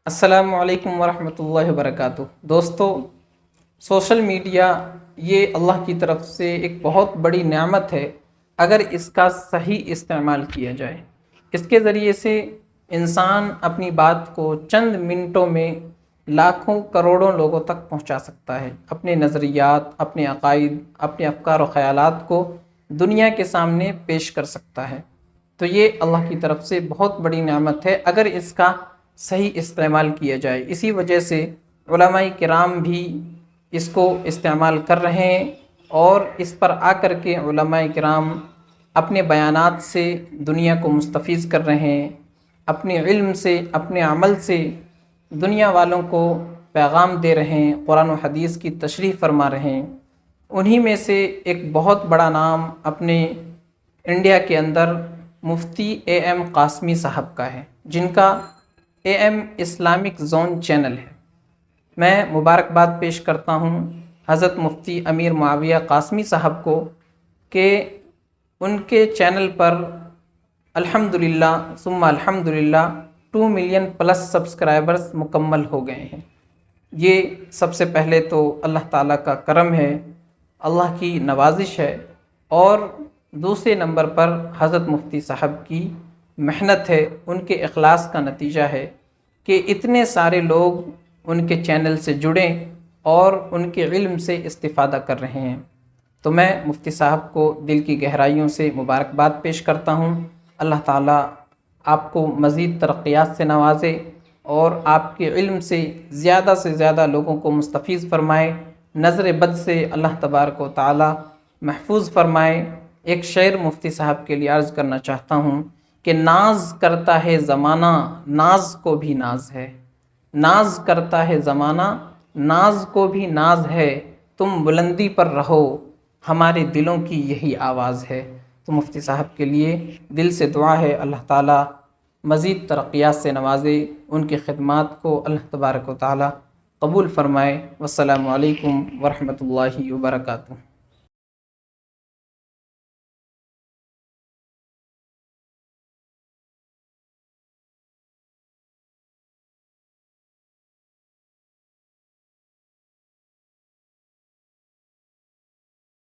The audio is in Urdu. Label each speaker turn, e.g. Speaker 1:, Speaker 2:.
Speaker 1: السلام علیکم ورحمۃ اللہ وبرکاتہ۔ دوستو، سوشل میڈیا یہ اللہ کی طرف سے ایک بہت بڑی نعمت ہے اگر اس کا صحیح استعمال کیا جائے۔ اس کے ذریعے سے انسان اپنی بات کو چند منٹوں میں لاکھوں کروڑوں لوگوں تک پہنچا سکتا ہے، اپنے نظریات، اپنے عقائد، اپنے افکار و خیالات کو دنیا کے سامنے پیش کر سکتا ہے۔ تو یہ اللہ کی طرف سے بہت بڑی نعمت ہے اگر اس کا صحیح استعمال کیا جائے۔ اسی وجہ سے علماء کرام بھی اس کو استعمال کر رہے ہیں، اور اس پر آ کر کے علماء کرام اپنے بیانات سے دنیا کو مستفیض کر رہے ہیں، اپنے علم سے، اپنے عمل سے دنیا والوں کو پیغام دے رہے ہیں، قرآن و حدیث کی تشریح فرما رہے ہیں۔ انہی میں سے ایک بہت بڑا نام اپنے انڈیا کے اندر مفتی اے قاسمی صاحب کا ہے، جن کا اسلامک زون چینل ہے۔ میں مبارکباد پیش کرتا ہوں حضرت مفتی امیر معاویہ قاسمی صاحب کو کہ ان کے چینل پر الحمدللہ ثم الحمدللہ 2 ملین پلس سبسکرائبرز مکمل ہو گئے ہیں۔ یہ سب سے پہلے تو اللہ تعالیٰ کا کرم ہے، اللہ کی نوازش ہے، اور دوسرے نمبر پر حضرت مفتی صاحب کی محنت ہے، ان کے اخلاص کا نتیجہ ہے کہ اتنے سارے لوگ ان کے چینل سے جڑیں اور ان کے علم سے استفادہ کر رہے ہیں۔ تو میں مفتی صاحب کو دل کی گہرائیوں سے مبارکباد پیش کرتا ہوں۔ اللہ تعالیٰ آپ کو مزید ترقیات سے نوازے اور آپ کے علم سے زیادہ لوگوں کو مستفیض فرمائے، نظر بد سے اللہ تبارک و تعالیٰ محفوظ فرمائے۔ ایک شعر مفتی صاحب کے لیے عرض کرنا چاہتا ہوں کہ ناز کرتا ہے زمانہ، ناز کو بھی ناز ہے، ناز کرتا ہے زمانہ، ناز کو بھی ناز ہے، تم بلندی پر رہو، ہمارے دلوں کی یہی آواز ہے۔ تو مفتی صاحب کے لیے دل سے دعا ہے، اللہ تعالیٰ مزید ترقیات سے نوازے، ان کی خدمات کو اللہ تبارک و تعالیٰ قبول فرمائے۔ والسلام علیکم ورحمۃ اللہ وبرکاتہ۔